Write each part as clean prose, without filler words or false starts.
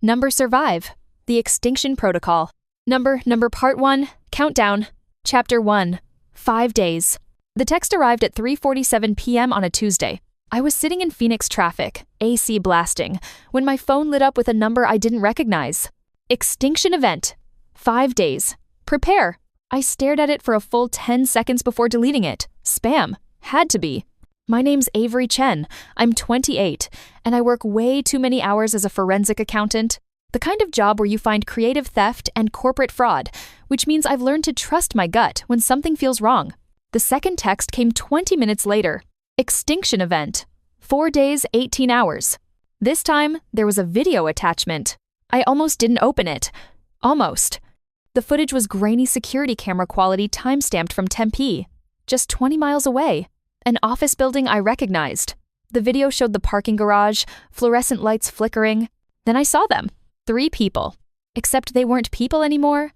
Number survive. The Extinction Protocol. Number Part 1. Countdown. Chapter 1. 5 days. The text arrived at 3:47 p.m. on a Tuesday. I was sitting in Phoenix traffic, AC blasting, when my phone lit up with a number I didn't recognize. Extinction event. 5 days. Prepare. I stared at it for a full 10 seconds before deleting it. Spam. Had to be. My name's Avery Chen. I'm 28, and I work way too many hours as a forensic accountant. The kind of job where you find creative theft and corporate fraud, which means I've learned to trust my gut when something feels wrong. The second text came 20 minutes later. Extinction event. 4 days, 18 hours. This time, there was a video attachment. I almost didn't open it. Almost. The footage was grainy security camera quality timestamped from Tempe, just 20 miles away. An office building I recognized. The video showed the parking garage, fluorescent lights flickering. Then I saw them. 3 people. Except they weren't people anymore.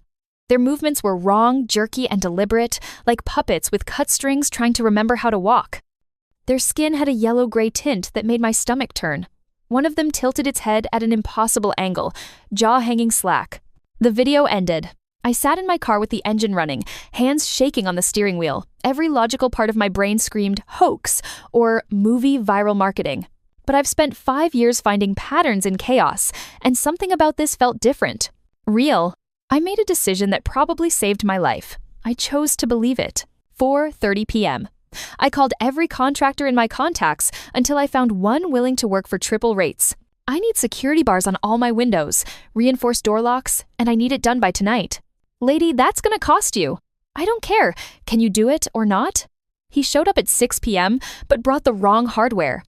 Their movements were wrong, jerky, and deliberate, like puppets with cut strings trying to remember how to walk. Their skin had a yellow-gray tint that made my stomach turn. One of them tilted its head at an impossible angle, jaw hanging slack. The video ended. I sat in my car with the engine running, hands shaking on the steering wheel. Every logical part of my brain screamed hoax or movie viral marketing. But I've spent 5 years finding patterns in chaos, and something about this felt different. Real. I made a decision that probably saved my life. I chose to believe it. 4:30 p.m. I called every contractor in my contacts until I found one willing to work for triple rates. I need security bars on all my windows, reinforced door locks, and I need it done by tonight. Lady, that's gonna cost you. I don't care. Can you do it or not? He showed up at 6 p.m., but brought the wrong hardware.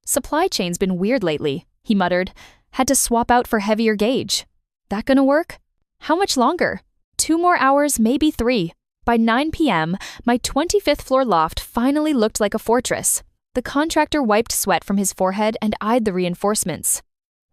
Supply chain's been weird lately, he muttered. Had to swap out for heavier gauge. That gonna work? How much longer? 2 more hours, maybe 3. By 9 p.m., my 25th floor loft finally looked like a fortress. The contractor wiped sweat from his forehead and eyed the reinforcements.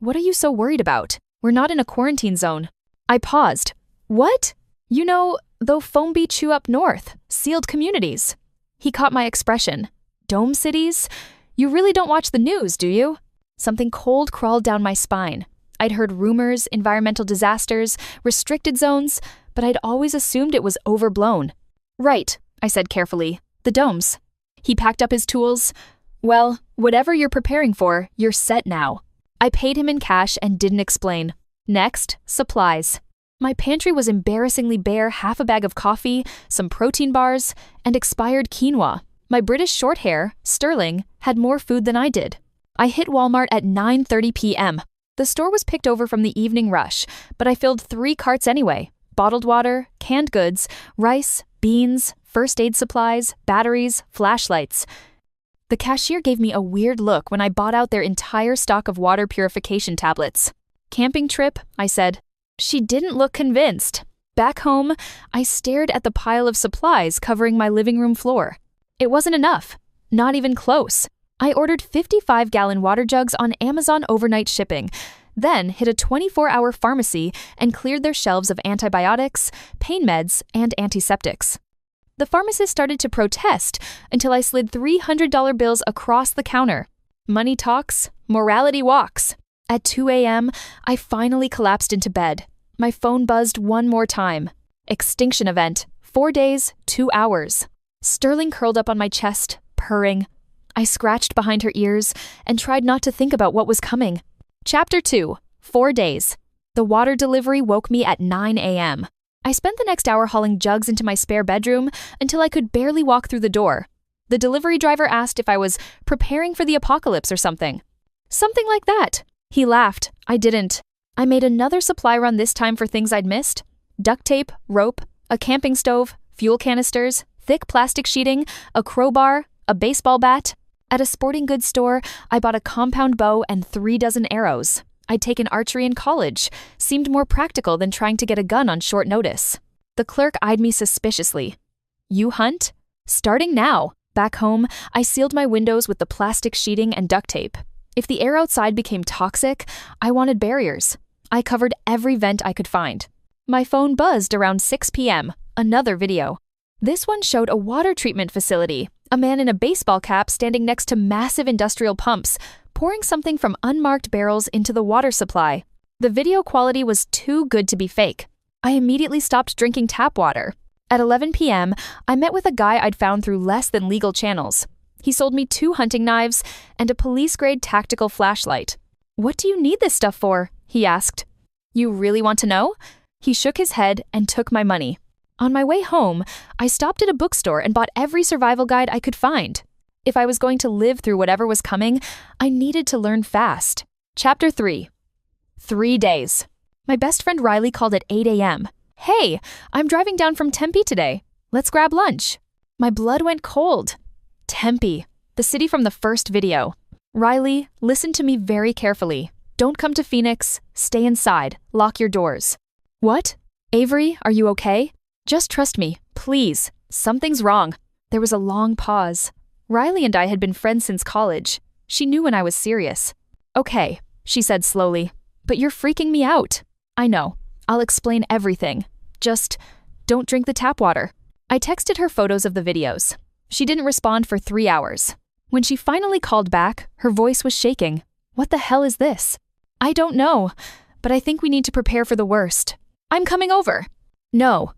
What are you so worried about? We're not in a quarantine zone. I paused. What? You know, though Foam Beach up north, sealed communities. He caught my expression. Dome cities? You really don't watch the news, do you? Something cold crawled down my spine. I'd heard rumors, environmental disasters, restricted zones, but I'd always assumed it was overblown. Right, I said carefully. The domes. He packed up his tools. Well, whatever you're preparing for, you're set now. I paid him in cash and didn't explain. Next, supplies. My pantry was embarrassingly bare, half a bag of coffee, some protein bars, and expired quinoa. My British short hair, Sterling, had more food than I did. I hit Walmart at 9:30 p.m. The store was picked over from the evening rush, but I filled 3 carts anyway. Bottled water, canned goods, rice, beans, first aid supplies, batteries, flashlights. The cashier gave me a weird look when I bought out their entire stock of water purification tablets. Camping trip, I said. She didn't look convinced. Back home, I stared at the pile of supplies covering my living room floor. It wasn't enough. Not even close. I ordered 55-gallon water jugs on Amazon overnight shipping, then hit a 24-hour pharmacy and cleared their shelves of antibiotics, pain meds, and antiseptics. The pharmacist started to protest until I slid $300 bills across the counter. Money talks, morality walks. At 2 a.m., I finally collapsed into bed. My phone buzzed one more time. Extinction event. 4 days, 2 hours. Sterling curled up on my chest, purring. I scratched behind her ears and tried not to think about what was coming. Chapter 2. 4 days. The water delivery woke me at 9 a.m. I spent the next hour hauling jugs into my spare bedroom until I could barely walk through the door. The delivery driver asked if I was preparing for the apocalypse or something. Something like that. He laughed. I didn't. I made another supply run this time for things I'd missed. Duct tape, rope, a camping stove, fuel canisters, thick plastic sheeting, a crowbar, a baseball bat. At a sporting goods store, I bought a compound bow and 3 dozen arrows. I'd taken archery in college. Seemed more practical than trying to get a gun on short notice. The clerk eyed me suspiciously. You hunt? Starting now. Back home, I sealed my windows with the plastic sheeting and duct tape. If the air outside became toxic, I wanted barriers. I covered every vent I could find. My phone buzzed around 6 p.m. Another video. This one showed a water treatment facility. A man in a baseball cap standing next to massive industrial pumps, pouring something from unmarked barrels into the water supply. The video quality was too good to be fake. I immediately stopped drinking tap water. At 11 p.m., I met with a guy I'd found through less than legal channels. He sold me 2 hunting knives and a police-grade tactical flashlight. "What do you need this stuff for?" he asked. "You really want to know?" He shook his head and took my money. On my way home, I stopped at a bookstore and bought every survival guide I could find. If I was going to live through whatever was coming, I needed to learn fast. Chapter 3. 3 days. My best friend Riley called at 8 a.m. "Hey, I'm driving down from Tempe today. Let's grab lunch." My blood went cold. Tempe, the city from the first video. "Riley, listen to me very carefully. Don't come to Phoenix. Stay inside. Lock your doors." "What? Avery, are you okay?" "Just trust me, please. Something's wrong." There was a long pause. Riley and I had been friends since college. She knew when I was serious. "Okay," she said slowly, "but you're freaking me out." "I know. I'll explain everything. Just don't drink the tap water." I texted her photos of the videos. She didn't respond for 3 hours. When she finally called back, her voice was shaking. "What the hell is this?" "I don't know, but I think we need to prepare for the worst. I'm coming over." "No,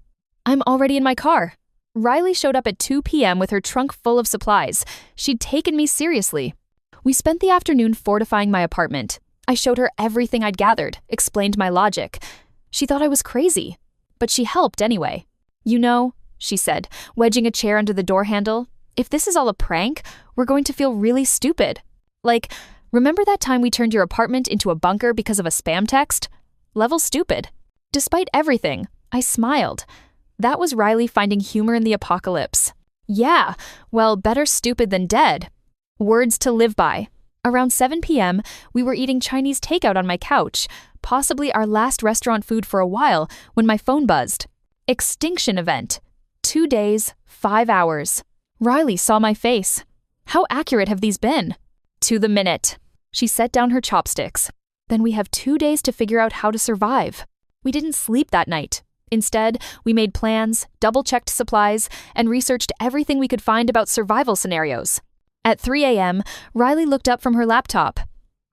I'm already in my car." Riley showed up at 2 p.m. with her trunk full of supplies. She'd taken me seriously. We spent the afternoon fortifying my apartment. I showed her everything I'd gathered, explained my logic. She thought I was crazy, but she helped anyway. "You know," she said, wedging a chair under the door handle, "if this is all a prank, we're going to feel really stupid. Like, remember that time we turned your apartment into a bunker because of a spam text? Level stupid." Despite everything, I smiled. That was Riley finding humor in the apocalypse. Yeah, well, better stupid than dead. Words to live by. Around 7 p.m., we were eating Chinese takeout on my couch, possibly our last restaurant food for a while, when my phone buzzed. Extinction event. 2 days, 5 hours. Riley saw my face. How accurate have these been? To the minute. She set down her chopsticks. Then we have 2 days to figure out how to survive. We didn't sleep that night. Instead, we made plans, double-checked supplies, and researched everything we could find about survival scenarios. At 3 a.m., Riley looked up from her laptop.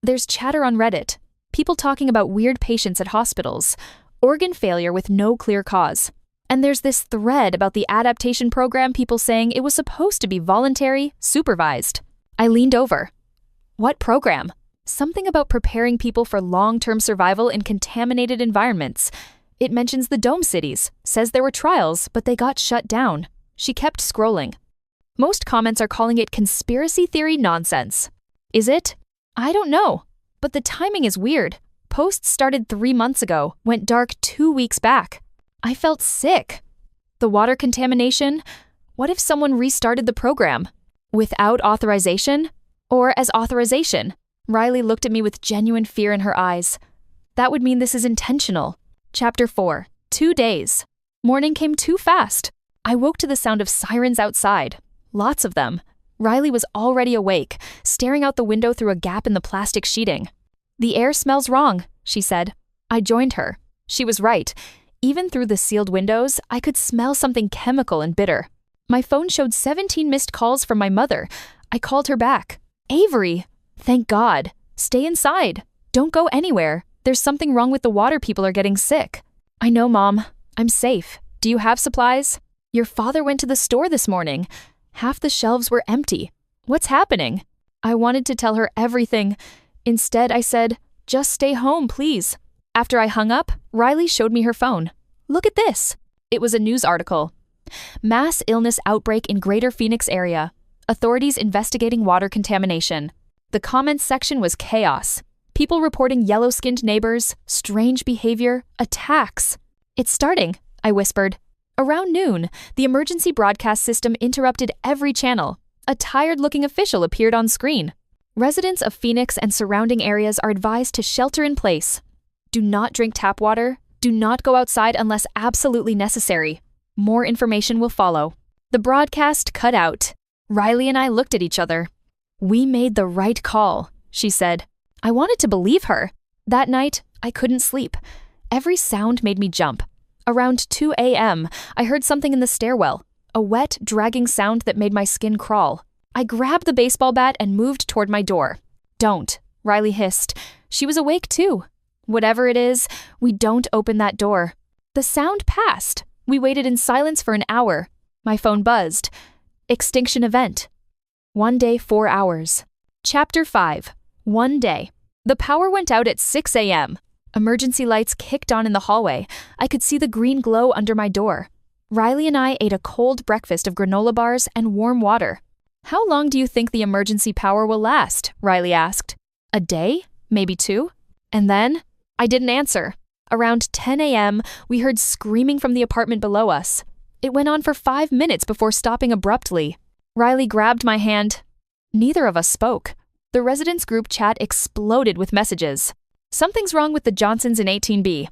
There's chatter on Reddit. People talking about weird patients at hospitals. Organ failure with no clear cause. And there's this thread about the adaptation program, people saying it was supposed to be voluntary, supervised. I leaned over. What program? Something about preparing people for long-term survival in contaminated environments. It mentions the dome cities, says there were trials, but they got shut down. She kept scrolling. Most comments are calling it conspiracy theory nonsense. Is it? I don't know. But the timing is weird. Posts started 3 months ago, went dark 2 weeks back. I felt sick. The water contamination? What if someone restarted the program? Without authorization? Or as authorization? Riley looked at me with genuine fear in her eyes. That would mean this is intentional. Chapter 4. 2 days. Morning came too fast. I woke to the sound of sirens outside. Lots of them. Riley was already awake, staring out the window through a gap in the plastic sheeting. "The air smells wrong," she said. I joined her. She was right. Even through the sealed windows, I could smell something chemical and bitter. My phone showed 17 missed calls from my mother. I called her back. "Avery!" "Thank God. Stay inside. Don't go anywhere. There's something wrong with the water. People are getting sick." "I know, Mom. I'm safe. Do you have supplies?" "Your father went to the store this morning. Half the shelves were empty. What's happening?" I wanted to tell her everything. Instead, I said, "Just stay home, please." After I hung up, Riley showed me her phone. "Look at this." It was a news article. Mass illness outbreak in Greater Phoenix area. Authorities investigating water contamination. The comments section was chaos. People reporting yellow-skinned neighbors, strange behavior, attacks. "It's starting," I whispered. Around noon, the emergency broadcast system interrupted every channel. A tired-looking official appeared on screen. Residents of Phoenix and surrounding areas are advised to shelter in place. Do not drink tap water. Do not go outside unless absolutely necessary. More information will follow. The broadcast cut out. Riley and I looked at each other. "We made the right call," she said. I wanted to believe her. That night, I couldn't sleep. Every sound made me jump. Around 2 a.m., I heard something in the stairwell, a wet, dragging sound that made my skin crawl. I grabbed the baseball bat and moved toward my door. "Don't," Riley hissed. She was awake too. Whatever it is, we don't open that door. The sound passed. We waited in silence for an hour. My phone buzzed. Extinction event. 1 day, 4 hours. Chapter 5. 1 day. The power went out at 6 a.m. Emergency lights kicked on in the hallway. I could see the green glow under my door. Riley and I ate a cold breakfast of granola bars and warm water. "How long do you think the emergency power will last?" Riley asked. "A day? Maybe 2? And then?" I didn't answer. Around 10 a.m., we heard screaming from the apartment below us. It went on for 5 minutes before stopping abruptly. Riley grabbed my hand. Neither of us spoke. The residents' group chat exploded with messages. "Something's wrong with the Johnsons in 18B.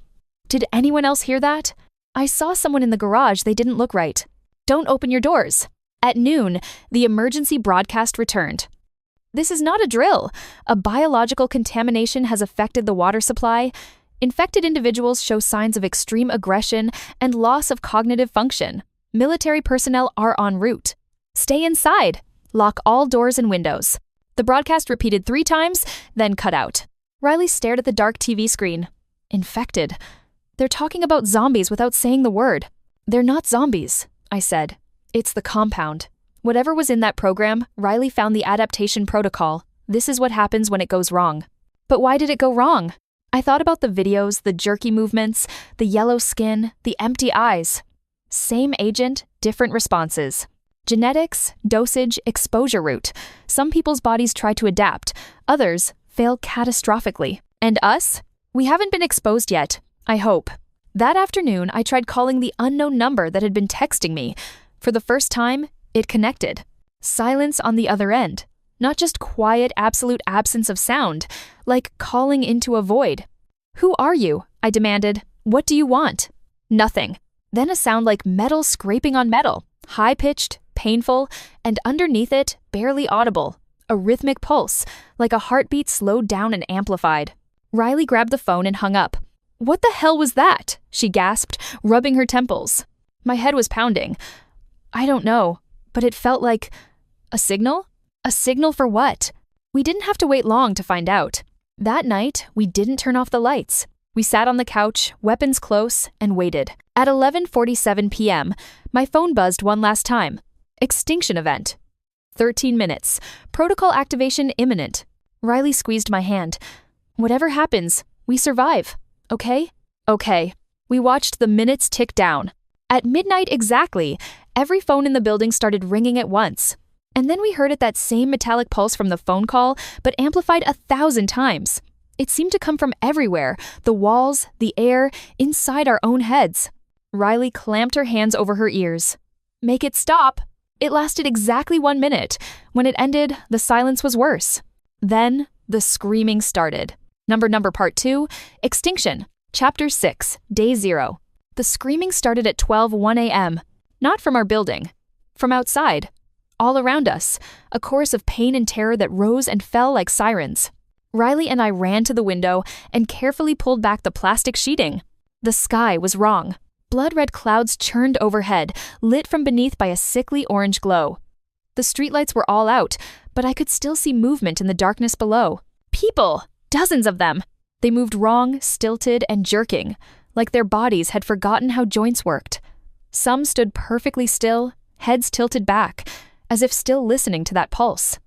Did anyone else hear that? I saw someone in the garage, they didn't look right. Don't open your doors." At noon, the emergency broadcast returned. "This is not a drill. A biological contamination has affected the water supply. Infected individuals show signs of extreme aggression and loss of cognitive function. Military personnel are en route. Stay inside. Lock all doors and windows." The broadcast repeated 3 times, then cut out. Riley stared at the dark TV screen. Infected. They're talking about zombies without saying the word. "They're not zombies," I said. "It's the compound." Whatever was in that program, Riley found the Adaptation Protocol. This is what happens when it goes wrong. But why did it go wrong? I thought about the videos, the jerky movements, the yellow skin, the empty eyes. Same agent, different responses. Genetics, dosage, exposure route. Some people's bodies try to adapt, others fail catastrophically. And us? We haven't been exposed yet, I hope. That afternoon, I tried calling the unknown number that had been texting me. For the first time, it connected. Silence on the other end. Not just quiet, absolute absence of sound, like calling into a void. "Who are you?" I demanded. "What do you want?" Nothing. Then a sound like metal scraping on metal, high-pitched, painful, and underneath it, barely audible. A rhythmic pulse, like a heartbeat slowed down and amplified. Riley grabbed the phone and hung up. "What the hell was that?" she gasped, rubbing her temples. My head was pounding. I don't know, but it felt like a signal? A signal for what? We didn't have to wait long to find out. That night, we didn't turn off the lights. We sat on the couch, weapons close, and waited. At 11:47 p.m., my phone buzzed one last time. Extinction event. 13 minutes. Protocol activation imminent. Riley squeezed my hand. "Whatever happens, we survive. Okay?" "Okay." We watched the minutes tick down. At midnight exactly, every phone in the building started ringing at once. And then we heard it that same metallic pulse from the phone call, but amplified 1,000 times. It seemed to come from everywhere, the walls, the air, inside our own heads. Riley clamped her hands over her ears. "Make it stop." It lasted exactly 1 minute. When it ended, the silence was worse. Then, the screaming started. Number part 2, Extinction. Chapter 6, Day 0. The screaming started at 12:01 a.m. Not from our building. From outside. All around us, a chorus of pain and terror that rose and fell like sirens. Riley and I ran to the window and carefully pulled back the plastic sheeting. The sky was wrong. Blood-red clouds churned overhead, lit from beneath by a sickly orange glow. The streetlights were all out, but I could still see movement in the darkness below. People! Dozens of them! They moved wrong, stilted, and jerking, like their bodies had forgotten how joints worked. Some stood perfectly still, heads tilted back, as if still listening to that pulse.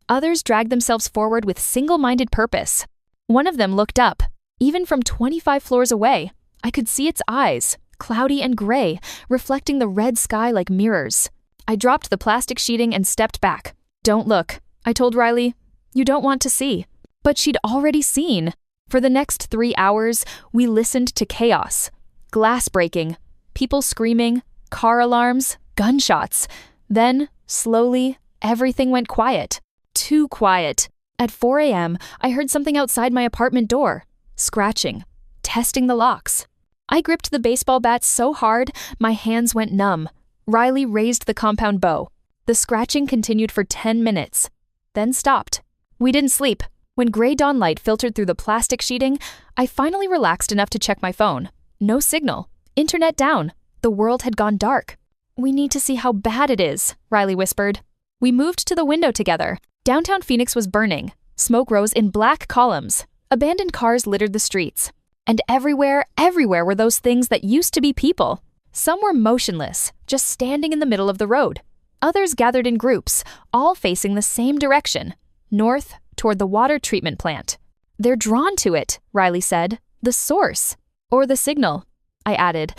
Others dragged themselves forward with single-minded purpose. One of them looked up. Even from 25 floors away, I could see its eyes, cloudy and gray, reflecting the red sky like mirrors. I dropped the plastic sheeting and stepped back. "Don't look," I told Riley. "You don't want to see." But she'd already seen. For the next 3 hours, we listened to chaos. Glass breaking, people screaming, car alarms, gunshots. Then, slowly, everything went quiet. Too quiet. At 4 a.m., I heard something outside my apartment door. Scratching. Testing the locks. I gripped the baseball bat so hard, my hands went numb. Riley raised the compound bow. The scratching continued for 10 minutes. Then stopped. We didn't sleep. When gray dawn light filtered through the plastic sheeting, I finally relaxed enough to check my phone. No signal. Internet down. The world had gone dark. "We need to see how bad it is," Riley whispered. We moved to the window together. Downtown Phoenix was burning. Smoke rose in black columns. Abandoned cars littered the streets. And everywhere were those things that used to be people. Some were motionless, just standing in the middle of the road. Others gathered in groups, all facing the same direction, north toward the water treatment plant. They're drawn to it, Riley said. The source. Or the signal, I added,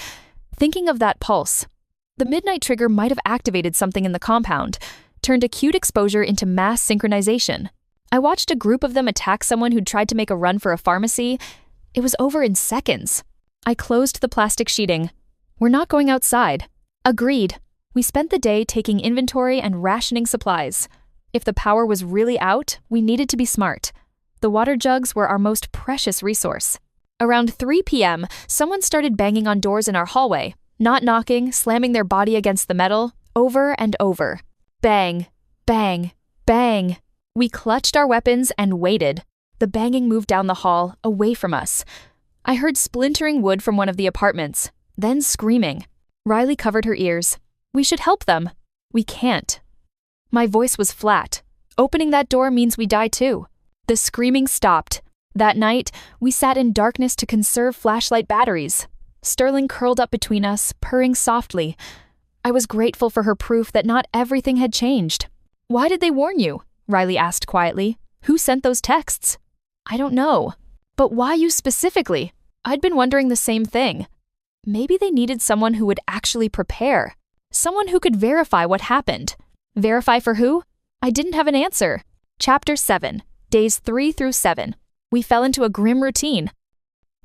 thinking of that pulse. The midnight trigger might have activated something in the compound, turned acute exposure into mass synchronization. I watched a group of them attack someone who'd tried to make a run for a pharmacy. It was over in seconds. I closed the plastic sheeting. We're not going outside. Agreed. We spent the day taking inventory and rationing supplies. If the power was really out, we needed to be smart. The water jugs were our most precious resource. Around 3 p.m., someone started banging on doors in our hallway, not knocking, slamming their body against the metal, over and over. Bang, bang, bang. We clutched our weapons and waited. The banging moved down the hall, away from us. I heard splintering wood from one of the apartments, then screaming. Riley covered her ears. We should help them. We can't. My voice was flat. Opening that door means we die too. The screaming stopped. That night, we sat in darkness to conserve flashlight batteries. Sterling curled up between us, purring softly. I was grateful for her proof that not everything had changed. Why did they warn you? Riley asked quietly. Who sent those texts? I don't know. But why you specifically? I'd been wondering the same thing. Maybe they needed someone who would actually prepare. Someone who could verify what happened. Verify for who? I didn't have an answer. Chapter 7, days 3 through 7. We fell into a grim routine.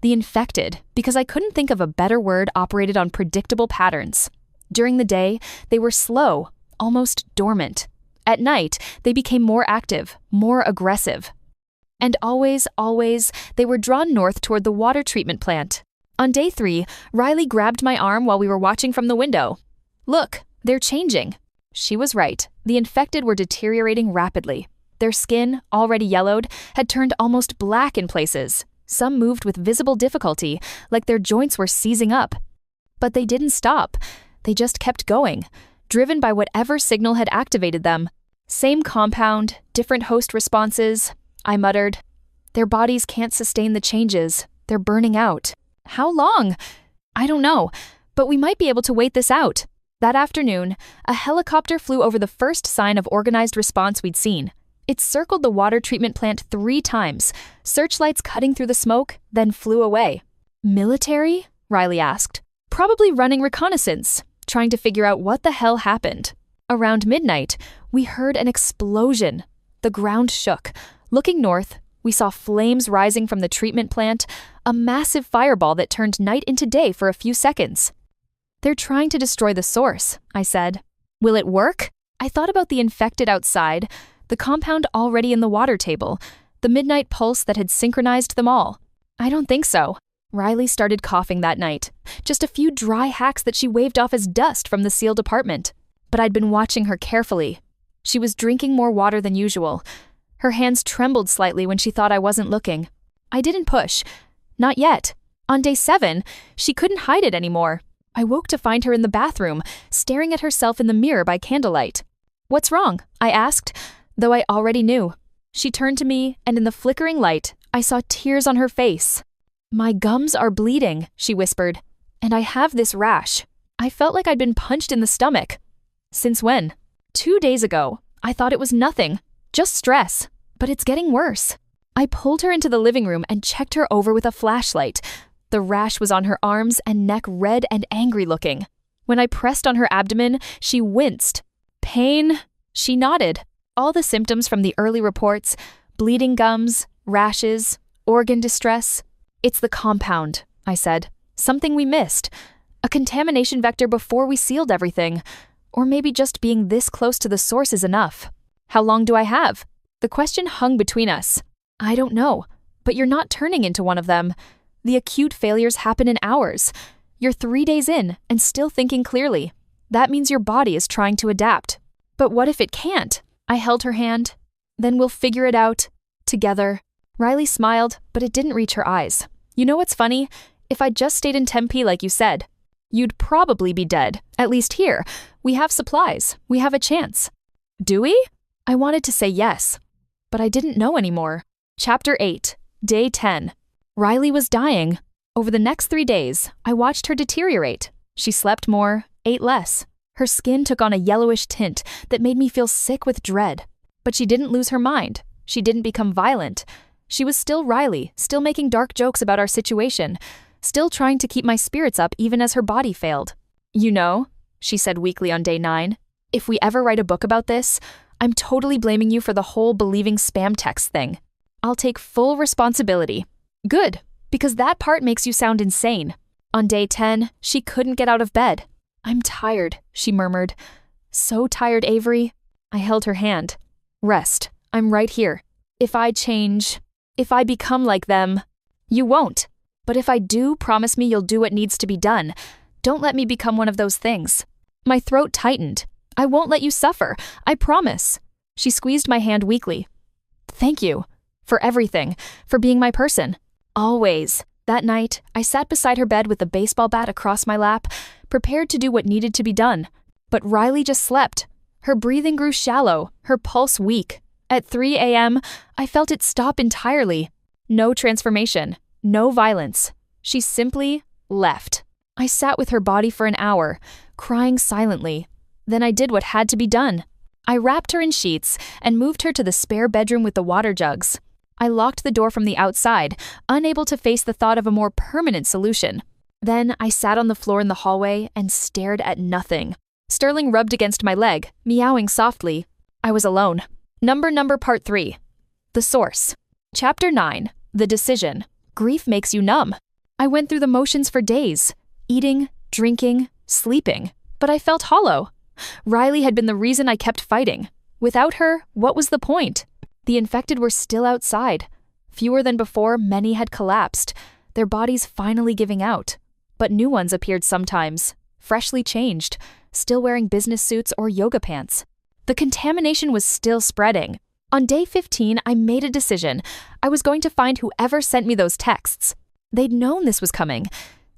The infected, because I couldn't think of a better word, operated on predictable patterns. During the day, they were slow, almost dormant. At night, they became more active, more aggressive. And always, they were drawn north toward the water treatment plant. On day 3, Riley grabbed my arm while we were watching from the window. Look, they're changing. She was right. The infected were deteriorating rapidly. Their skin, already yellowed, had turned almost black in places. Some moved with visible difficulty, like their joints were seizing up. But they didn't stop. They just kept going, driven by whatever signal had activated them. Same compound, different host responses. I muttered. Their bodies can't sustain the changes. They're burning out. How long? I don't know, but we might be able to wait this out. That afternoon, a helicopter flew over the first sign of organized response we'd seen. It circled the water treatment plant 3 times, searchlights cutting through the smoke, then flew away. Military? Riley asked. Probably running reconnaissance, trying to figure out what the hell happened. Around midnight, we heard an explosion. The ground shook. Looking north, we saw flames rising from the treatment plant, a massive fireball that turned night into day for a few seconds. They're trying to destroy the source, I said. Will it work? I thought about the infected outside, the compound already in the water table, the midnight pulse that had synchronized them all. I don't think so. Riley started coughing that night, just a few dry hacks that she waved off as dust from the sealed apartment. But I'd been watching her carefully. She was drinking more water than usual. Her hands trembled slightly when she thought I wasn't looking. I didn't push. Not yet. On day 7, she couldn't hide it anymore. I woke to find her in the bathroom, staring at herself in the mirror by candlelight. What's wrong? I asked, though I already knew. She turned to me, and in the flickering light, I saw tears on her face. My gums are bleeding, she whispered, and I have this rash. I felt like I'd been punched in the stomach. Since when? 2 days ago. I thought it was nothing, just stress, but it's getting worse. I pulled her into the living room and checked her over with a flashlight. The rash was on her arms and neck, red and angry looking. When I pressed on her abdomen, she winced. Pain? She nodded. All the symptoms from the early reports, bleeding gums, rashes, organ distress. It's the compound, I said. Something we missed. A contamination vector before we sealed everything. Or maybe just being this close to the source is enough. How long do I have? The question hung between us. I don't know, but you're not turning into one of them. The acute failures happen in hours. You're 3 days in and still thinking clearly. That means your body is trying to adapt. But what if it can't? I held her hand. Then we'll figure it out. Together. Riley smiled, but it didn't reach her eyes. You know what's funny? If I'd just stayed in Tempe like you said, you'd probably be dead. At least here. We have supplies. We have a chance. Do we? I wanted to say yes, but I didn't know anymore. Chapter 8. Day 10. Riley was dying. Over the next 3 days, I watched her deteriorate. She slept more, ate less. Her skin took on a yellowish tint that made me feel sick with dread. But she didn't lose her mind. She didn't become violent. She was still Riley, still making dark jokes about our situation, still trying to keep my spirits up even as her body failed. "You know," she said weakly on day 9, "if we ever write a book about this, I'm totally blaming you for the whole believing spam text thing. I'll take full responsibility." Good, because that part makes you sound insane. On day 10, she couldn't get out of bed. "I'm tired," she murmured. "So tired, Avery." I held her hand. "Rest. I'm right here. If I change, if I become like them, you won't. But if I do, promise me you'll do what needs to be done. Don't let me become one of those things." My throat tightened. "I won't let you suffer. I promise." She squeezed my hand weakly. "Thank you. For everything. For being my person. Always." That night, I sat beside her bed with the baseball bat across my lap, prepared to do what needed to be done. But Riley just slept. Her breathing grew shallow, her pulse weak. At 3 a.m., I felt it stop entirely. No transformation. No violence. She simply left. I sat with her body for an hour, crying silently. Then I did what had to be done. I wrapped her in sheets and moved her to the spare bedroom with the water jugs. I locked the door from the outside, unable to face the thought of a more permanent solution. Then I sat on the floor in the hallway and stared at nothing. Sterling rubbed against my leg, meowing softly. I was alone. Number Part 3. The Source. Chapter 9. The Decision. Grief makes you numb. I went through the motions for days. Eating, drinking, sleeping. But I felt hollow. Riley had been the reason I kept fighting. Without her, what was the point? The infected were still outside. Fewer than before, many had collapsed, their bodies finally giving out. But new ones appeared sometimes, freshly changed, still wearing business suits or yoga pants. The contamination was still spreading. On day 15, I made a decision. I was going to find whoever sent me those texts. They'd known this was coming.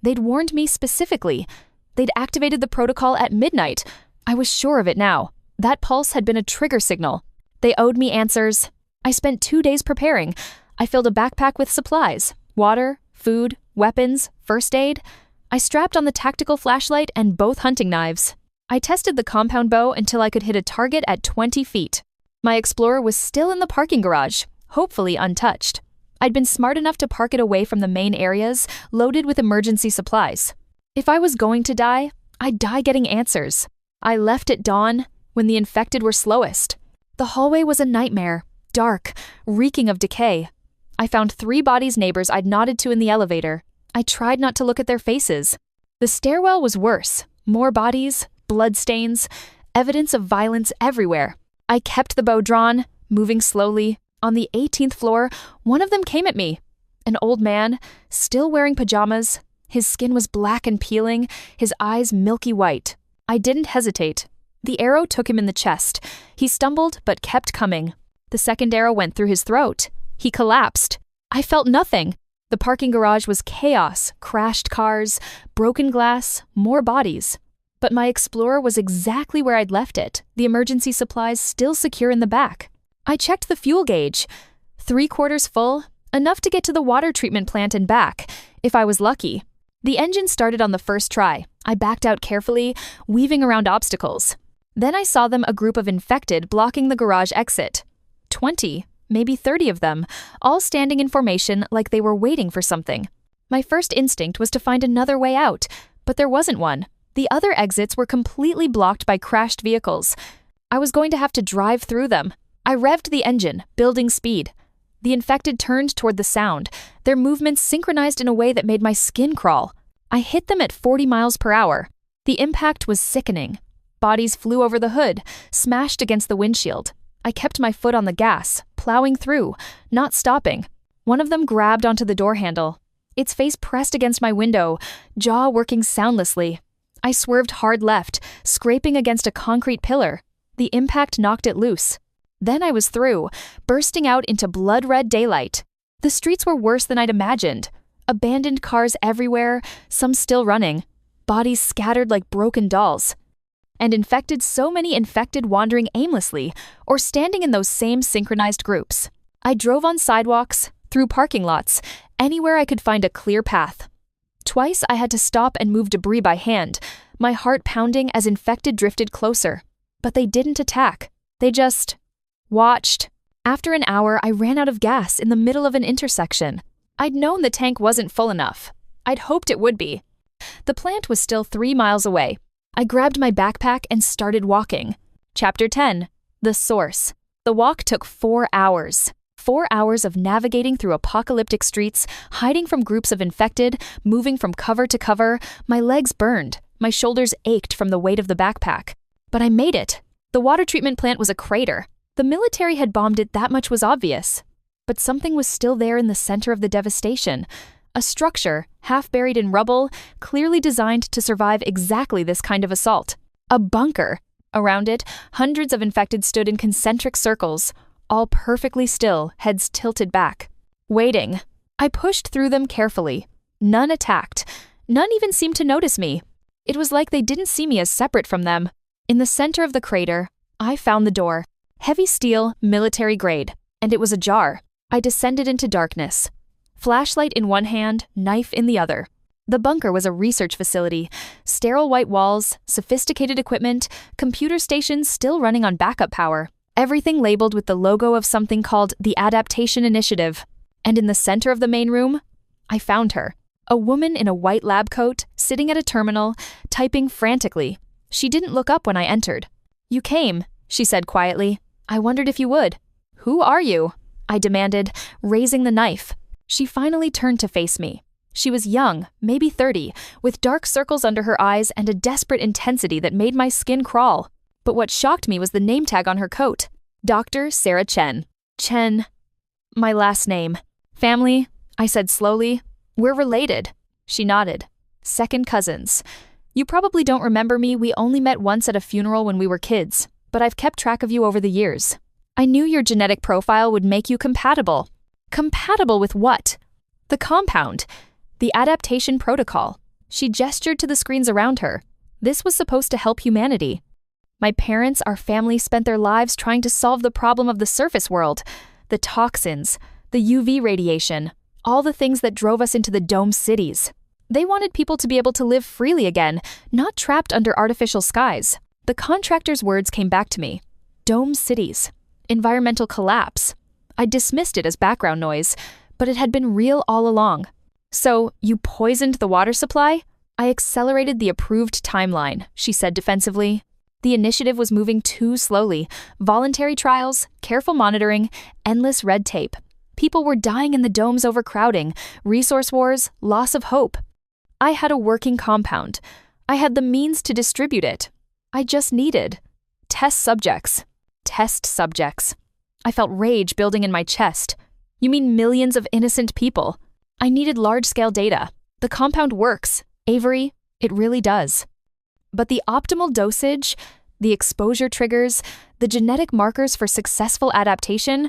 They'd warned me specifically. They'd activated the protocol at midnight. I was sure of it now. That pulse had been a trigger signal. They owed me answers. I spent 2 days preparing. I filled a backpack with supplies, water, food, weapons, first aid. I strapped on the tactical flashlight and both hunting knives. I tested the compound bow until I could hit a target at 20 feet. My Explorer was still in the parking garage, hopefully untouched. I'd been smart enough to park it away from the main areas, loaded with emergency supplies. If I was going to die, I'd die getting answers. I left at dawn, when the infected were slowest. The hallway was a nightmare, dark, reeking of decay. I found 3 bodies neighbors I'd nodded to in the elevator. I tried not to look at their faces. The stairwell was worse. More bodies, bloodstains, evidence of violence everywhere. I kept the bow drawn, moving slowly. On the 18th floor, one of them came at me. An old man, still wearing pajamas. His skin was black and peeling, his eyes milky white. I didn't hesitate. The arrow took him in the chest. He stumbled, but kept coming. The second arrow went through his throat. He collapsed. I felt nothing. The parking garage was chaos, crashed cars, broken glass, more bodies. But my Explorer was exactly where I'd left it, the emergency supplies still secure in the back. I checked the fuel gauge. 3/4 full, enough to get to the water treatment plant and back, if I was lucky. The engine started on the first try. I backed out carefully, weaving around obstacles. Then I saw them, a group of infected blocking the garage exit. 20, maybe 30 of them, all standing in formation like they were waiting for something. My first instinct was to find another way out, but there wasn't one. The other exits were completely blocked by crashed vehicles. I was going to have to drive through them. I revved the engine, building speed. The infected turned toward the sound, their movements synchronized in a way that made my skin crawl. I hit them at 40 miles per hour. The impact was sickening. Bodies flew over the hood, smashed against the windshield. I kept my foot on the gas, plowing through, not stopping. One of them grabbed onto the door handle. Its face pressed against my window, jaw working soundlessly. I swerved hard left, scraping against a concrete pillar. The impact knocked it loose. Then I was through, bursting out into blood-red daylight. The streets were worse than I'd imagined. Abandoned cars everywhere, some still running. Bodies scattered like broken dolls. And so many infected wandering aimlessly, or standing in those same synchronized groups. I drove on sidewalks, through parking lots, anywhere I could find a clear path. Twice I had to stop and move debris by hand, my heart pounding as infected drifted closer. But they didn't attack. They just watched. After an hour, I ran out of gas in the middle of an intersection. I'd known the tank wasn't full enough. I'd hoped it would be. The plant was still 3 miles away. I grabbed my backpack and started walking. Chapter 10. The Source. The walk took 4 hours. 4 hours of navigating through apocalyptic streets, hiding from groups of infected, moving from cover to cover. My legs burned. My shoulders ached from the weight of the backpack. But I made it. The water treatment plant was a crater. The military had bombed it, that much was obvious. But something was still there in the center of the devastation. A structure, half buried in rubble, clearly designed to survive exactly this kind of assault. A bunker. Around it, hundreds of infected stood in concentric circles, all perfectly still, heads tilted back. Waiting. I pushed through them carefully. None attacked. None even seemed to notice me. It was like they didn't see me as separate from them. In the center of the crater, I found the door. Heavy steel, military grade. And it was ajar. I descended into darkness. Flashlight in one hand, knife in the other. The bunker was a research facility. Sterile white walls, sophisticated equipment, computer stations still running on backup power. Everything labeled with the logo of something called the Adaptation Initiative. And in the center of the main room, I found her. A woman in a white lab coat, sitting at a terminal, typing frantically. She didn't look up when I entered. "You came," she said quietly. "I wondered if you would." "Who are you?" I demanded, raising the knife. She finally turned to face me. She was young, maybe 30, with dark circles under her eyes and a desperate intensity that made my skin crawl. But what shocked me was the name tag on her coat. Dr. Sarah Chen. Chen. My last name. "Family," I said slowly. "We're related." She nodded. "Second cousins. You probably don't remember me, we only met once at a funeral when we were kids, but I've kept track of you over the years. I knew your genetic profile would make you compatible." Compatible with what? The compound. The Adaptation Protocol. She gestured to the screens around her. This was supposed to help humanity. My parents, our family, spent their lives trying to solve the problem of the surface world. The toxins, the UV radiation, all the things that drove us into the dome cities. They wanted people to be able to live freely again, not trapped under artificial skies. The contractor's words came back to me. Dome cities. Environmental collapse. I dismissed it as background noise, but it had been real all along. "So, you poisoned the water supply?" I accelerated the approved timeline, she said defensively. The initiative was moving too slowly. Voluntary trials, careful monitoring, endless red tape. People were dying in the dome's overcrowding, resource wars, loss of hope. I had a working compound. I had the means to distribute it. I just needed test subjects. Test subjects. I felt rage building in my chest. You mean millions of innocent people? I needed large-scale data. The compound works. Avery, it really does. But the optimal dosage, the exposure triggers, the genetic markers for successful adaptation,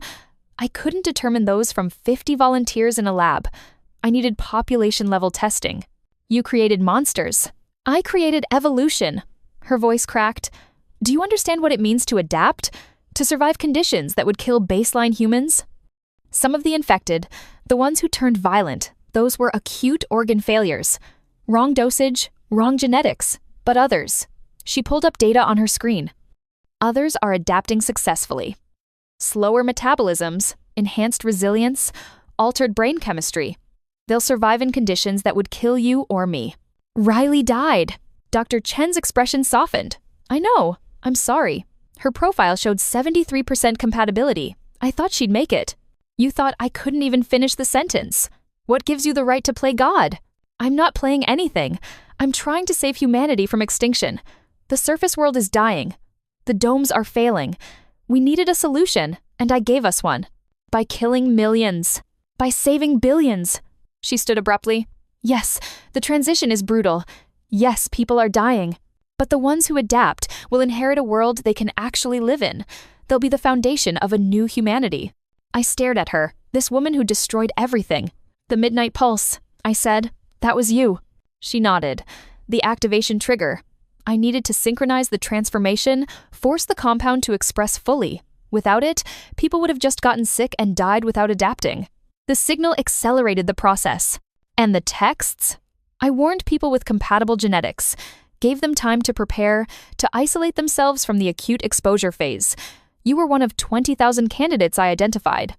I couldn't determine those from 50 volunteers in a lab. I needed population-level testing. You created monsters. I created evolution. Her voice cracked. Do you understand what it means to adapt? To survive conditions that would kill baseline humans? Some of the infected, the ones who turned violent, those were acute organ failures. Wrong dosage, wrong genetics. But others. She pulled up data on her screen. Others are adapting successfully. Slower metabolisms, enhanced resilience, altered brain chemistry. They'll survive in conditions that would kill you or me. Riley died. Dr. Chen's expression softened. I know. I'm sorry. Her profile showed 73% compatibility. I thought she'd make it. You thought I couldn't even finish the sentence. What gives you the right to play God? I'm not playing anything. I'm trying to save humanity from extinction. The surface world is dying. The domes are failing. We needed a solution, and I gave us one. By killing millions. By saving billions. She stood abruptly. Yes, the transition is brutal. Yes, people are dying. But the ones who adapt will inherit a world they can actually live in. They'll be the foundation of a new humanity. I stared at her, this woman who destroyed everything. The midnight pulse, I said. That was you. She nodded. The activation trigger. I needed to synchronize the transformation, force the compound to express fully. Without it, people would have just gotten sick and died without adapting. The signal accelerated the process. And the texts? I warned people with compatible genetics, gave them time to prepare, to isolate themselves from the acute exposure phase. You were one of 20,000 candidates I identified.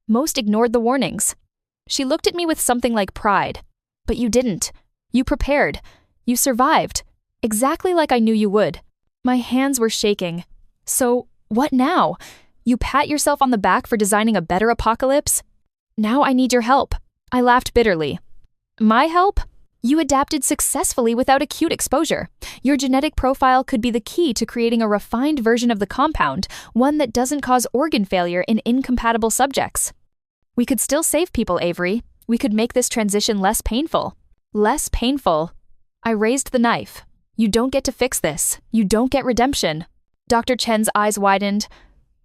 Most ignored the warnings. She looked at me with something like pride. But you didn't. You prepared. You survived. Exactly like I knew you would. My hands were shaking. So, what now? You pat yourself on the back for designing a better apocalypse? Now I need your help. I laughed bitterly. My help? You adapted successfully without acute exposure. Your genetic profile could be the key to creating a refined version of the compound, one that doesn't cause organ failure in incompatible subjects. We could still save people, Avery. We could make this transition less painful. Less painful. I raised the knife. You don't get to fix this. You don't get redemption. Dr. Chen's eyes widened.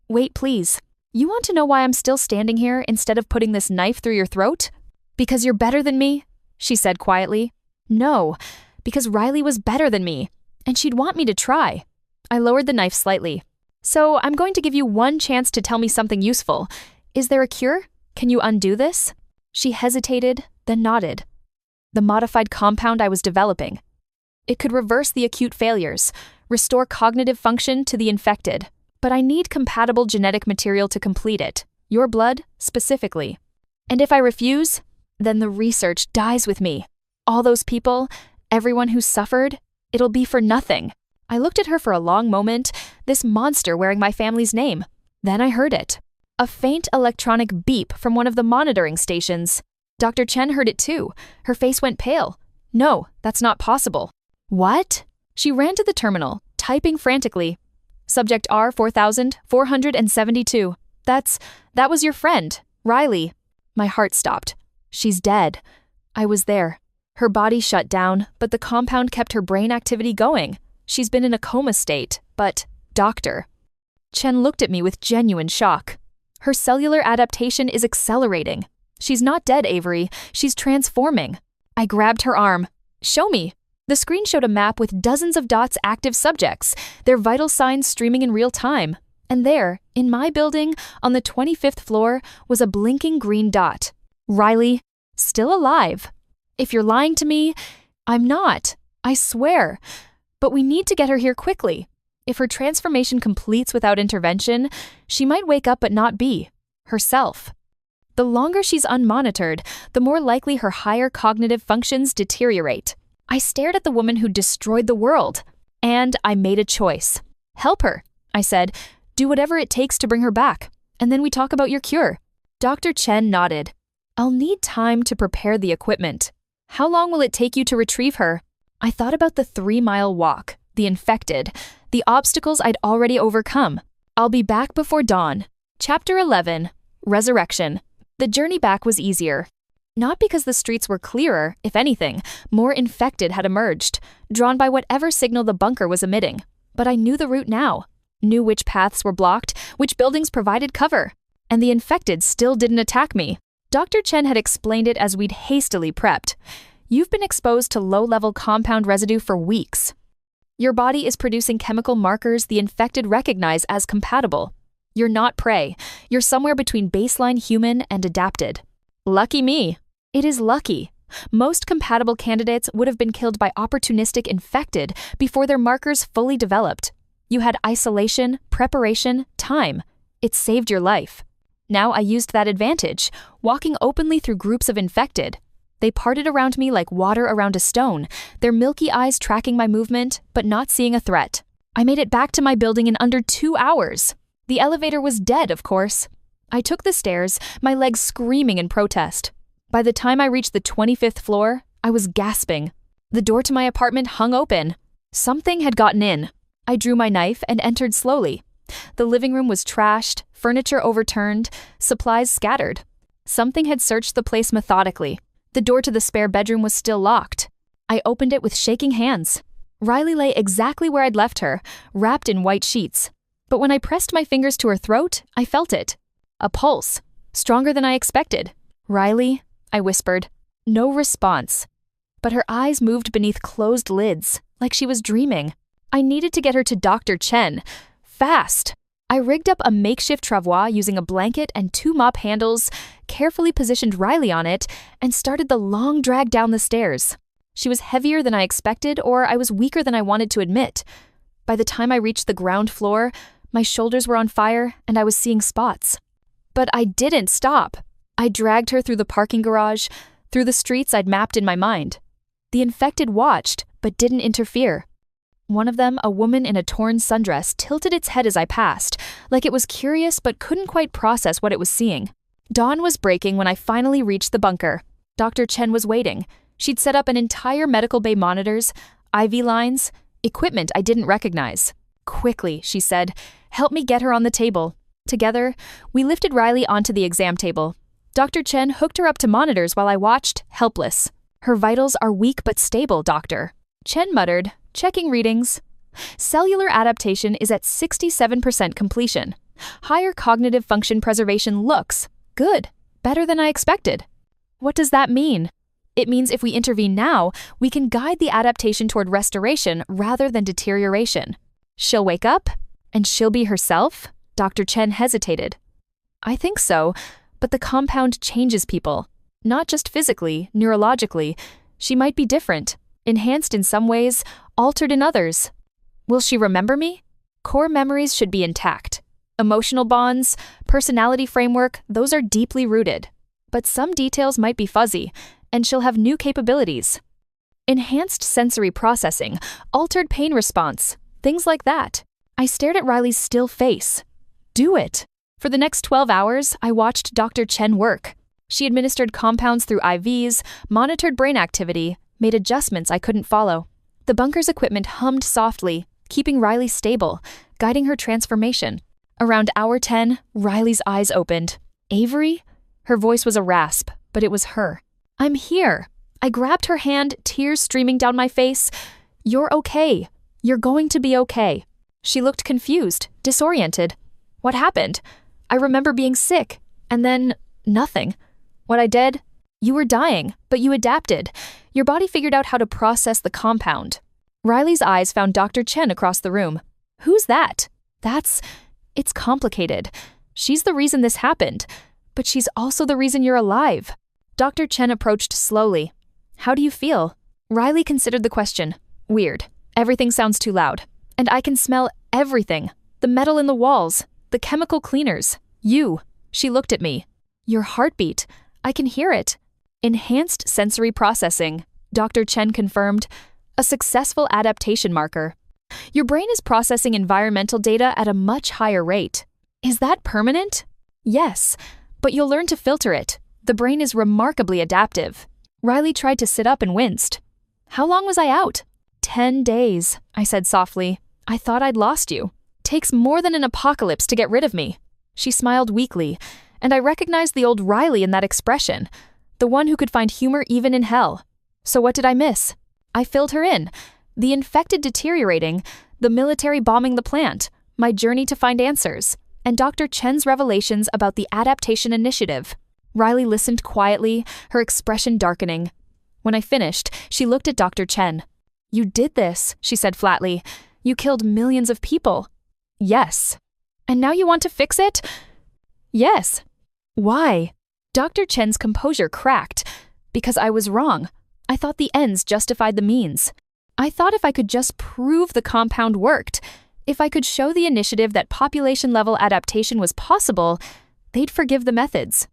Wait, please. You want to know why I'm still standing here instead of putting this knife through your throat? Because you're better than me? She said quietly. No, because Riley was better than me, and she'd want me to try. I lowered the knife slightly. So I'm going to give you one chance to tell me something useful. Is there a cure? Can you undo this? She hesitated, then nodded. The modified compound I was developing. It could reverse the acute failures, restore cognitive function to the infected. But I need compatible genetic material to complete it. Your blood, specifically. And if I refuse, then the research dies with me. All those people, everyone who suffered, it'll be for nothing. I looked at her for a long moment, this monster wearing my family's name. Then I heard it. A faint electronic beep from one of the monitoring stations. Dr. Chen heard it too. Her face went pale. No, that's not possible. What? She ran to the terminal, typing frantically. Subject R4472. That was your friend, Riley. My heart stopped. She's dead. I was there. Her body shut down, but the compound kept her brain activity going. She's been in a coma state, but, doctor. Chen looked at me with genuine shock. Her cellular adaptation is accelerating. She's not dead, Avery. She's transforming. I grabbed her arm. Show me. The screen showed a map with dozens of dots active subjects, their vital signs streaming in real time. And there, in my building, on the 25th floor, was a blinking green dot. Riley, still alive. If you're lying to me, I'm not. I swear. But we need to get her here quickly. If her transformation completes without intervention, she might wake up but not be herself. The longer she's unmonitored, the more likely her higher cognitive functions deteriorate. I stared at the woman who destroyed the world, and I made a choice. Help her, I said. Do whatever it takes to bring her back, and then we talk about your cure. Dr. Chen nodded. I'll need time to prepare the equipment. How long will it take you to retrieve her? I thought about the 3-mile walk, the infected, the obstacles I'd already overcome. I'll be back before dawn. Chapter 11, Resurrection. The journey back was easier. Not because the streets were clearer, if anything, more infected had emerged, drawn by whatever signal the bunker was emitting. But I knew the route now, knew which paths were blocked, which buildings provided cover. And the infected still didn't attack me. Dr. Chen had explained it as we'd hastily prepped. You've been exposed to low-level compound residue for weeks. Your body is producing chemical markers the infected recognize as compatible. You're not prey. You're somewhere between baseline human and adapted. Lucky me. It is lucky. Most compatible candidates would have been killed by opportunistic infected before their markers fully developed. You had isolation, preparation, time. It saved your life. Now I used that advantage, walking openly through groups of infected. They parted around me like water around a stone, their milky eyes tracking my movement, but not seeing a threat. I made it back to my building in under 2 hours. The elevator was dead, of course. I took the stairs, my legs screaming in protest. By the time I reached the 25th floor, I was gasping. The door to my apartment hung open. Something had gotten in. I drew my knife and entered slowly. The living room was trashed, furniture overturned, supplies scattered. Something had searched the place methodically. The door to the spare bedroom was still locked. I opened it with shaking hands. Riley lay exactly where I'd left her, wrapped in white sheets. But when I pressed my fingers to her throat, I felt it. A pulse, stronger than I expected. Riley, I whispered. No response. But her eyes moved beneath closed lids, like she was dreaming. I needed to get her to Dr. Chen. Fast. I rigged up a makeshift travois using a blanket and 2 mop handles, carefully positioned Riley on it, and started the long drag down the stairs. She was heavier than I expected, or I was weaker than I wanted to admit. By the time I reached the ground floor, my shoulders were on fire and I was seeing spots. But I didn't stop. I dragged her through the parking garage, through the streets I'd mapped in my mind. The infected watched, but didn't interfere. One of them, a woman in a torn sundress, tilted its head as I passed, like it was curious but couldn't quite process what it was seeing. Dawn was breaking when I finally reached the bunker. Dr. Chen was waiting. She'd set up an entire medical bay monitors, IV lines, equipment I didn't recognize. "Quickly," she said, "help me get her on the table." Together, we lifted Riley onto the exam table. Dr. Chen hooked her up to monitors while I watched, helpless. "Her vitals are weak but stable, doctor." Chen muttered, checking readings. "Cellular adaptation is at 67% completion. Higher cognitive function preservation looks good, better than I expected." "What does that mean?" "It means if we intervene now, we can guide the adaptation toward restoration rather than deterioration. She'll wake up, and she'll be herself?" Dr. Chen hesitated. "I think so, but the compound changes people. Not just physically, neurologically. She might be different, enhanced in some ways, altered in others. Will she remember me? Core memories should be intact. Emotional bonds, personality framework, those are deeply rooted. But some details might be fuzzy, and she'll have new capabilities. Enhanced sensory processing, altered pain response, things like that." I stared at Riley's still face. "Do it." For the next 12 hours, I watched Dr. Chen work. She administered compounds through IVs, monitored brain activity, made adjustments I couldn't follow. The bunker's equipment hummed softly, keeping Riley stable, guiding her transformation. Around hour 10, Riley's eyes opened. "Avery?" Her voice was a rasp, but it was her. "I'm here." I grabbed her hand, tears streaming down my face. "You're okay. You're going to be okay." She looked confused, disoriented. "What happened?" "I remember being sick, and then nothing." "What I did?" "You were dying, but you adapted. Your body figured out how to process the compound." Riley's eyes found Dr. Chen across the room. "Who's that?" It's complicated. She's the reason this happened, but she's also the reason you're alive." Dr. Chen approached slowly. "How do you feel?" Riley considered the question. "Weird. Everything sounds too loud. And I can smell everything. The metal in the walls, the chemical cleaners, you." She looked at me. "Your heartbeat. I can hear it." "Enhanced sensory processing," Dr. Chen confirmed. "A successful adaptation marker. Your brain is processing environmental data at a much higher rate." "Is that permanent?" "Yes, but you'll learn to filter it. The brain is remarkably adaptive." Riley tried to sit up and winced. "How long was I out?" 10 days, I said softly. "I thought I'd lost you. Takes more than an apocalypse to get rid of me." She smiled weakly, and I recognized the old Riley in that expression, the one who could find humor even in hell. So what did I miss? I filled her in. The infected deteriorating, the military bombing the plant, my journey to find answers, and Dr. Chen's revelations about the Adaptation Initiative. Riley listened quietly, her expression darkening. When I finished, she looked at Dr. Chen. "You did this," she said flatly. "You killed millions of people." "Yes." "And now you want to fix it?" "Yes." "Why?" Dr. Chen's composure cracked. "Because I was wrong. I thought the ends justified the means. I thought if I could just prove the compound worked, if I could show the initiative that population-level adaptation was possible, they'd forgive the methods.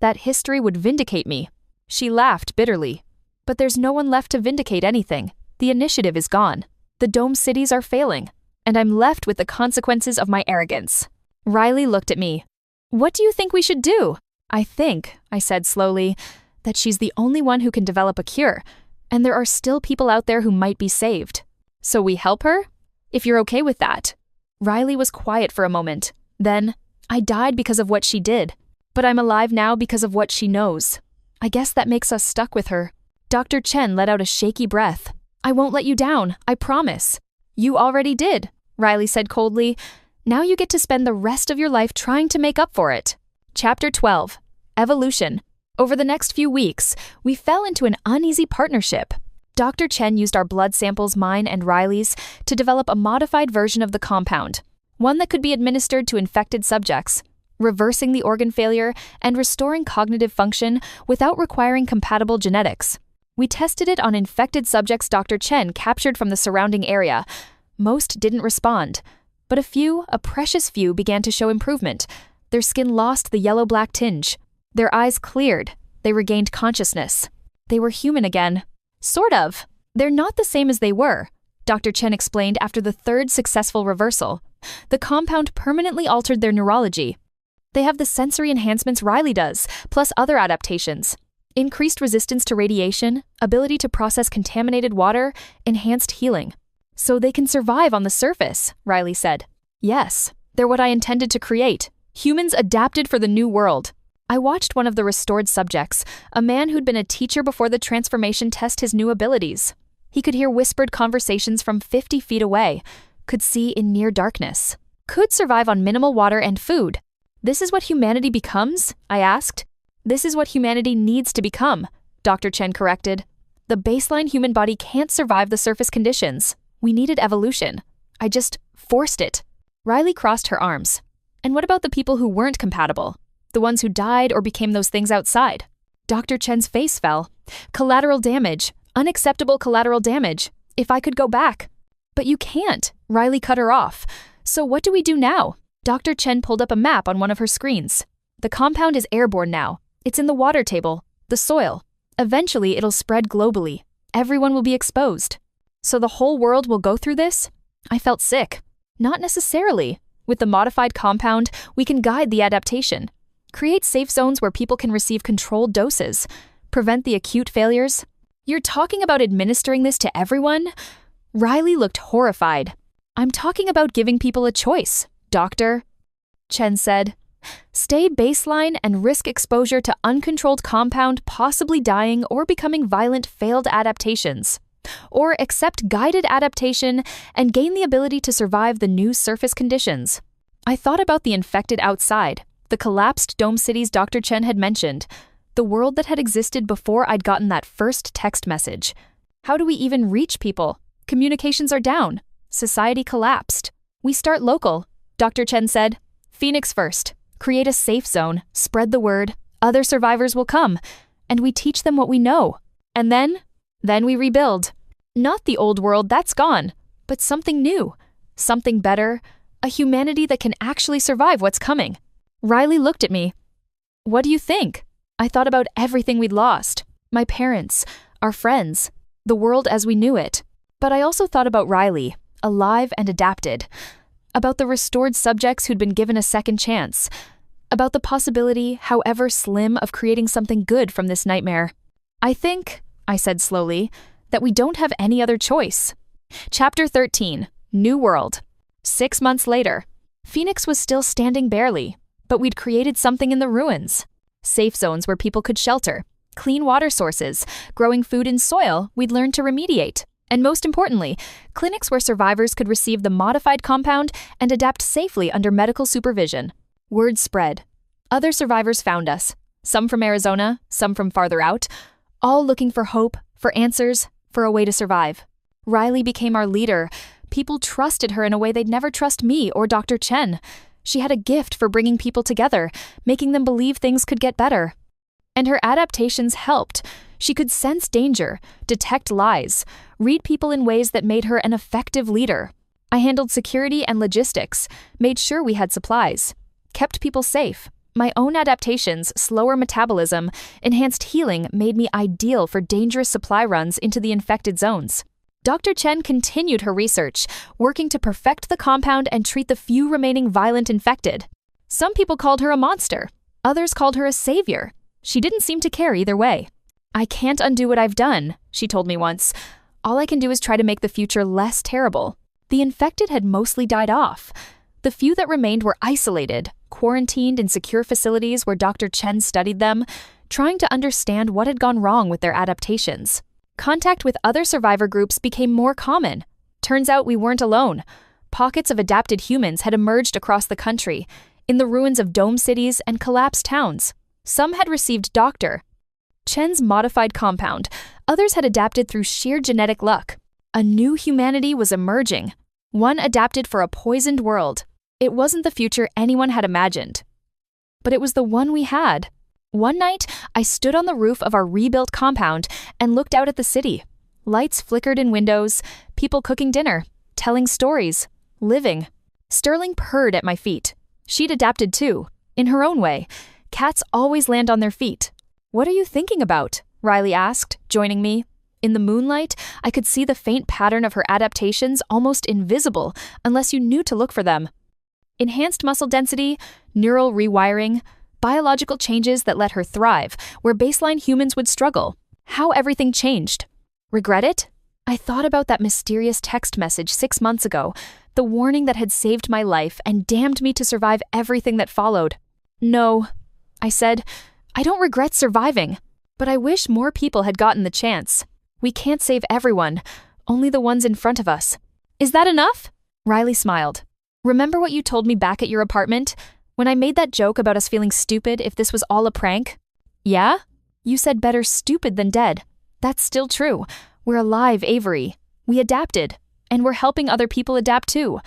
That history would vindicate me." She laughed bitterly. "But there's no one left to vindicate anything. The initiative is gone. The dome cities are failing, and I'm left with the consequences of my arrogance." Riley looked at me. "What do you think we should do?" I think," I said slowly, "that she's the only one who can develop a cure, and there are still people out there who might be saved. So we help her? If you're okay with that." Riley was quiet for a moment. Then, "I died because of what she did, but I'm alive now because of what she knows. I guess that makes us stuck with her." Dr. Chen let out a shaky breath. "I won't let you down, I promise." "You already did," Riley said coldly. "Now you get to spend the rest of your life trying to make up for it." Chapter 12. Evolution. Over the next few weeks, we fell into an uneasy partnership. Dr. Chen used our blood samples, mine and Riley's, to develop a modified version of the compound, one that could be administered to infected subjects. reversing the organ failure and restoring cognitive function without requiring compatible genetics. We tested it on infected subjects Dr. Chen captured from the surrounding area. Most didn't respond, but a precious few, began to show improvement. Their skin lost the yellow-black tinge. Their eyes cleared. They regained consciousness. They were human again. Sort of. They're not the same as they were, Dr. Chen explained after the third successful reversal. The compound permanently altered their neurology. They have the sensory enhancements Riley does, plus other adaptations. Increased resistance to radiation, ability to process contaminated water, enhanced healing. So they can survive on the surface, Riley said. Yes, they're what I intended to create. Humans adapted for the new world. I watched one of the restored subjects, a man who'd been a teacher before the transformation, test his new abilities. He could hear whispered conversations from 50 feet away, could see in near darkness, could survive on minimal water and food. This is what humanity becomes? I asked. This is what humanity needs to become, Dr. Chen corrected. The baseline human body can't survive the surface conditions. We needed evolution. I just forced it. Riley crossed her arms. And what about the people who weren't compatible? The ones who died or became those things outside? Dr. Chen's face fell. Collateral damage. Unacceptable collateral damage. If I could go back. But you can't. Riley cut her off. So what do we do now? Dr. Chen pulled up a map on one of her screens. The compound is airborne now. It's in the water table, the soil. Eventually, it'll spread globally. Everyone will be exposed. So the whole world will go through this? I felt sick. Not necessarily. With the modified compound, we can guide the adaptation. Create safe zones where people can receive controlled doses. Prevent the acute failures. You're talking about administering this to everyone? Riley looked horrified. I'm talking about giving people a choice, doctor. Chen said. Stay baseline and risk exposure to uncontrolled compound, possibly dying or becoming violent failed adaptations. Or accept guided adaptation and gain the ability to survive the new surface conditions. I thought about the infected outside, the collapsed dome cities Dr. Chen had mentioned, the world that had existed before I'd gotten that first text message. How do we even reach people? Communications are down. Society collapsed. We start local, Dr. Chen said. Phoenix first. Create a safe zone, spread the word, other survivors will come, and we teach them what we know. And then we rebuild. Not the old world, that's gone, but something new, something better, a humanity that can actually survive what's coming. Riley looked at me. What do you think? I thought about everything we'd lost, my parents, our friends, the world as we knew it. But I also thought about Riley, alive and adapted. About the restored subjects who'd been given a second chance, about the possibility, however slim, of creating something good from this nightmare. I think, I said slowly, that we don't have any other choice. Chapter 13, New World. 6 months later, Phoenix was still standing barely, but we'd created something in the ruins. Safe zones where people could shelter, clean water sources, growing food in soil we'd learned to remediate. And most importantly, clinics where survivors could receive the modified compound and adapt safely under medical supervision. Word spread. Other survivors found us, some from Arizona, some from farther out, all looking for hope, for answers, for a way to survive. Riley became our leader. People trusted her in a way they'd never trust me or Dr. Chen. She had a gift for bringing people together, making them believe things could get better. And her adaptations helped. She could sense danger, detect lies, read people in ways that made her an effective leader. I handled security and logistics, made sure we had supplies, kept people safe. My own adaptations, slower metabolism, enhanced healing made me ideal for dangerous supply runs into the infected zones. Dr. Chen continued her research, working to perfect the compound and treat the few remaining violent infected. Some people called her a monster. Others called her a savior. She didn't seem to care either way. I can't undo what I've done, she told me once. All I can do is try to make the future less terrible. The infected had mostly died off. The few that remained were isolated, quarantined in secure facilities where Dr. Chen studied them, trying to understand what had gone wrong with their adaptations. Contact with other survivor groups became more common. Turns out we weren't alone. Pockets of adapted humans had emerged across the country, in the ruins of dome cities and collapsed towns. Some had received Dr. Chen's modified compound. Others had adapted through sheer genetic luck. A new humanity was emerging, one adapted for a poisoned world. It wasn't the future anyone had imagined. but it was the one we had. One night, I stood on the roof of our rebuilt compound and looked out at the city. Lights flickered in windows, people cooking dinner, telling stories, living. Sterling purred at my feet. She'd adapted too, in her own way. Cats always land on their feet. "What are you thinking about?" Riley asked, joining me. In the moonlight, I could see the faint pattern of her adaptations almost invisible unless you knew to look for them. Enhanced muscle density, neural rewiring, biological changes that let her thrive where baseline humans would struggle. How everything changed. Regret it? I thought about that mysterious text message 6 months ago, the warning that had saved my life and damned me to survive everything that followed. "No," I said, "I don't regret surviving, but I wish more people had gotten the chance. We can't save everyone, only the ones in front of us." "Is that enough?" Riley smiled. "Remember what you told me back at your apartment, when I made that joke about us feeling stupid if this was all a prank?" "Yeah?" "You said better stupid than dead. That's still true. We're alive, Avery. We adapted, and we're helping other people adapt too.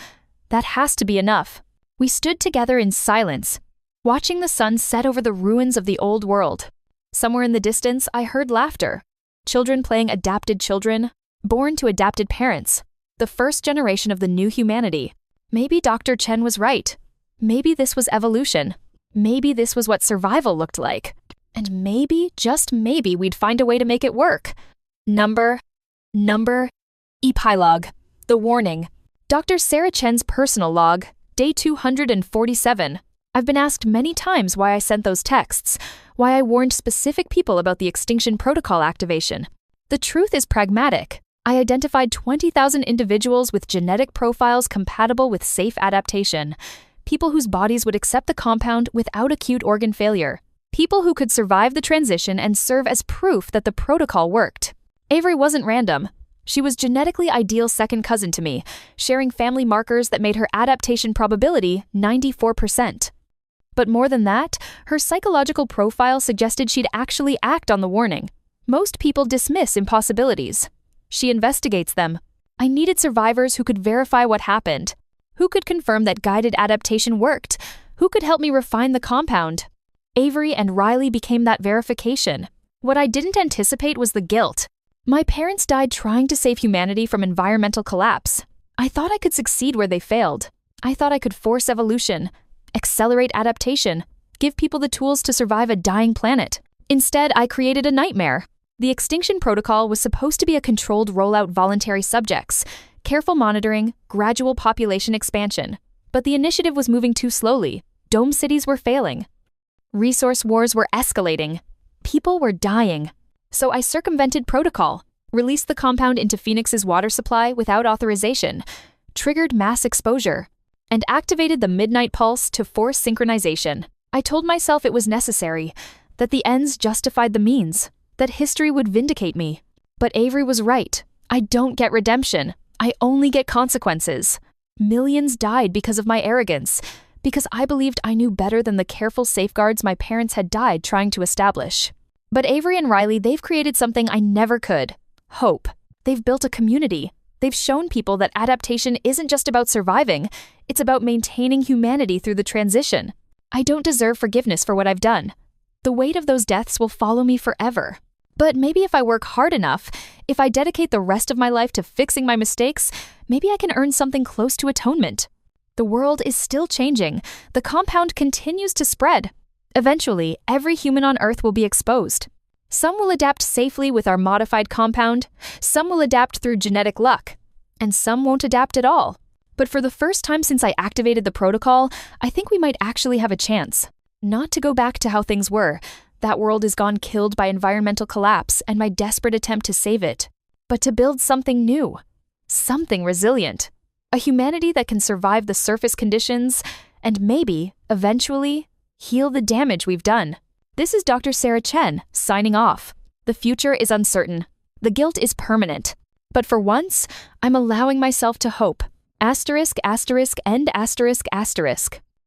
That has to be enough." We stood together in silence, watching the sun set over the ruins of the old world. Somewhere in the distance, I heard laughter. Children playing adapted children, born to adapted parents. The first generation of the new humanity. Maybe Dr. Chen was right. Maybe this was evolution. Maybe this was what survival looked like. And maybe, just maybe, we'd find a way to make it work. Number, Epilogue. The warning. Dr. Sarah Chen's personal log, day 247. I've been asked many times why I sent those texts, why I warned specific people about the Extinction Protocol activation. The truth is pragmatic. I identified 20,000 individuals with genetic profiles compatible with safe adaptation, people whose bodies would accept the compound without acute organ failure, people who could survive the transition and serve as proof that the protocol worked. Avery wasn't random. She was genetically ideal second cousin to me, sharing family markers that made her adaptation probability 94%. But more than that, her psychological profile suggested she'd actually act on the warning. Most people dismiss impossibilities. She investigates them. I needed survivors who could verify what happened, who could confirm that guided adaptation worked, who could help me refine the compound. Avery and Riley became that verification. What I didn't anticipate was the guilt. My parents died trying to save humanity from environmental collapse. I thought I could succeed where they failed. I thought I could force evolution, accelerate adaptation, give people the tools to survive a dying planet. Instead, I created a nightmare. The Extinction Protocol was supposed to be a controlled rollout voluntary subjects, careful monitoring, gradual population expansion. But the initiative was moving too slowly. Dome cities were failing. Resource wars were escalating. People were dying. So I circumvented protocol, released the compound into Phoenix's water supply without authorization, triggered mass exposure, and activated the midnight pulse to force synchronization. I told myself it was necessary, that the ends justified the means, that history would vindicate me. But Avery was right. I don't get redemption. I only get consequences. Millions died because of my arrogance, because I believed I knew better than the careful safeguards my parents had died trying to establish. But Avery and Riley, they've created something I never could. Hope. They've built a community. They've shown people that adaptation isn't just about surviving, it's about maintaining humanity through the transition. I don't deserve forgiveness for what I've done. The weight of those deaths will follow me forever. But maybe if I work hard enough, if I dedicate the rest of my life to fixing my mistakes, maybe I can earn something close to atonement. The world is still changing. The compound continues to spread. Eventually, every human on Earth will be exposed. Some will adapt safely with our modified compound, some will adapt through genetic luck, and some won't adapt at all. But for the first time since I activated the protocol, I think we might actually have a chance. Not to go back to how things were. That world is gone killed by environmental collapse and my desperate attempt to save it. But to build something new. Something resilient. A humanity that can survive the surface conditions and maybe, eventually, heal the damage we've done. This is Dr. Sarah Chen, signing off. The future is uncertain. The guilt is permanent. But for once, I'm allowing myself to hope. *******.